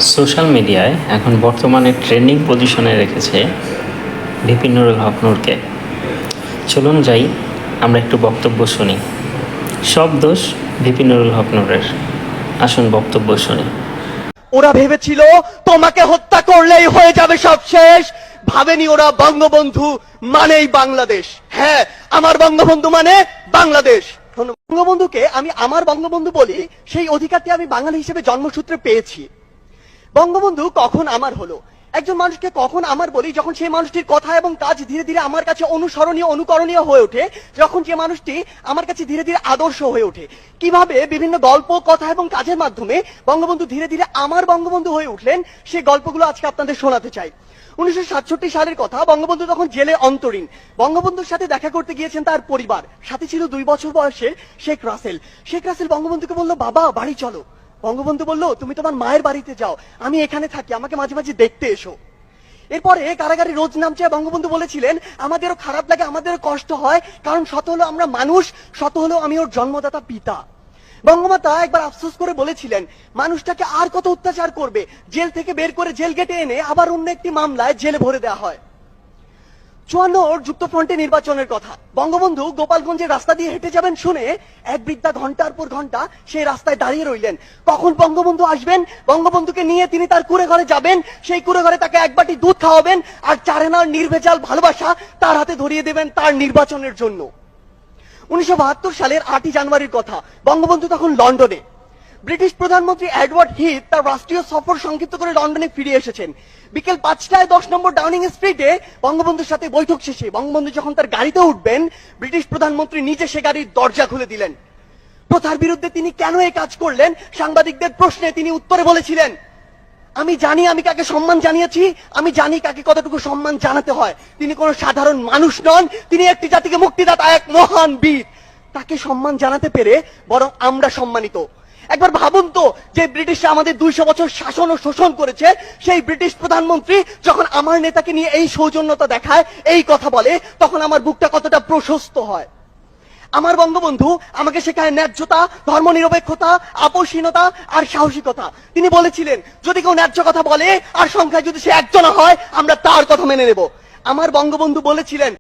Social মিডিয়ায় এখন বর্তমানে ট্রেন্ডিং পজিশনে রেখেছে ভিপি নুরুল হক নূরকে। চলুন যাই আমরা একটু বক্তব্য শুনি। সব দোষ ভিপি নুরুল হক নূরের। আসুন বক্তব্য শুনি। ওরা ভেবেছিল তোমাকে হত্যা করলেই হয়ে যাবে সব শেষ, ভাবেনি ওরা বঙ্গবন্ধু মানেই বাংলাদেশ। হ্যাঁ, আমার বঙ্গবন্ধু মানে বাংলাদেশ। বঙ্গবন্ধুকে আমি আমার বঙ্গবন্ধু বলি, সেই অধিকারটি আমি বাঙালি হিসেবে জন্মসূত্রে পেয়েছি। বঙ্গবন্ধু কখন আমার হলো, একজন মানুষকে কখন আমার বলি, যখন সেই মানুষটির কথা এবং কাজ ধীরে ধীরে আমার কাছে অনুসরণীয় অনুকরণীয় হয়ে ওঠে, যখন যে মানুষটি আমার কাছে ধীরে ধীরে আদর্শ হয়ে ওঠে। কিভাবে বিভিন্ন গল্প কথা এবং কাজের মাধ্যমে বঙ্গবন্ধু ধীরে ধীরে আমার বঙ্গবন্ধু হয়ে উঠলেন, সেই গল্পগুলো আজকে আপনাদের শোনাতে চাই। 1967 সালের কথা। বঙ্গবন্ধু তখন জেলে অন্তরীণ। বঙ্গবন্ধুর সাথে দেখা করতে গিয়েছেন তার পরিবার, সাথে ছিল 2 বছর বয়সের শেখ রাসেল। শেখ রাসেল বঙ্গবন্ধুকে বলল, বাবা বাড়ি চলো। বঙ্গবন্ধু বলল, তুমি তোমার মায়ের বাড়িতে যাও, আমি এখানে থাকি, আমাকে মাঝে মাঝে দেখতে এসো। এরপরে কারাগারে রোজ নামছে। বঙ্গবন্ধু বলেছিলেন, আমাদেরও খারাপ লাগে, আমাদেরও কষ্ট হয়, কারণ শত হলো আমরা মানুষ, শত হলো আমি ওর জন্মদাতা পিতা। বঙ্গমাতা একবার আফসোস করে বলেছিলেন, মানুষটাকে আর কত অত্যাচার করবে, জেল থেকে বের করে জেল গেটে এনে আবার অন্য একটি মামলায় জেলে ভরে দেওয়া হয়। 54 যুক্তফ্রন্টে নির্বাচনের কথা। বঙ্গবন্ধু গোপালগঞ্জের রাস্তা দিয়ে হেঁটে যাবেন শুনে এক বৃদ্ধা ঘন্টার পর ঘন্টা সেই রাস্তায় দাঁড়িয়ে রইলেন। কখন বঙ্গবন্ধু আসবেন, বঙ্গবন্ধুকে নিয়ে তিনি তার কুঁড়ে ঘরে যাবেন, সেই কুঁড়ে ঘরে তাকে এক বাটি দুধ খাওয়াবেন, আর চারেনার নির্ভেজাল ভালোবাসা তার হাতে ধরিয়ে দেবেন তার নির্বাচনের জন্য। 1972 সালের 8ই জানুয়ারির কথা। বঙ্গবন্ধু তখন লন্ডনে। ব্রিটিশ প্রধানমন্ত্রী এডওয়ার্ড হিথ তার রাষ্ট্রীয় সফর সংক্ষিপ্ত করে লন্ডনে ফিরে এসেছেন। বিকেল 5টায় 10 নম্বর ডাউনিং স্ট্রিটে বঙ্গবন্ধুর সাথে বৈঠক শেষে বঙ্গবন্ধু যখন তার গাড়িতে উঠবেন, ব্রিটিশ প্রধানমন্ত্রী নিজে সে গাড়ির দরজা খুলে দিলেন। প্রথার বিরুদ্ধে তিনি কেন এই কাজ করলেন, সাংবাদিকদের প্রশ্নে তিনি উত্তরে বলেছিলেন, আমি জানি আমি কাকে সম্মান জানিয়েছি, আমি জানি কাকে কতটুকু সম্মান জানাতে হয়। তিনি কোনো সাধারণ মানুষ নন, তিনি একটি জাতিকে মুক্তিদাতা, এক মহান বীর। তাকে সম্মান জানাতে পেরে বরং আমরা সম্মানিত। একবার ভাবুন তো, যে ব্রিটিশরা আমাদের 200 বছর শাসন ও শোষণ করেছে, সেই ব্রিটিশ প্রধানমন্ত্রী যখন আমার নেতাকে নিয়ে এই সৌজন্যতা দেখায়, এই কথা বলে, তখন আমার বুকটা কতটা প্রশস্ত হয়। আমার বঙ্গবন্ধু আমাকে শেখায় ন্যায্যতা, ধর্মনিরপেক্ষতা, আপোষহীনতা আর সাহসিকতা। তিনি বলেছিলেন, যদি কেউ ন্যায্য কথা বলে আর সংখ্যায় যদি সে একজন হয়, আমরা তার কথা মেনে নেব। আমার বঙ্গবন্ধু বলেছিলেন,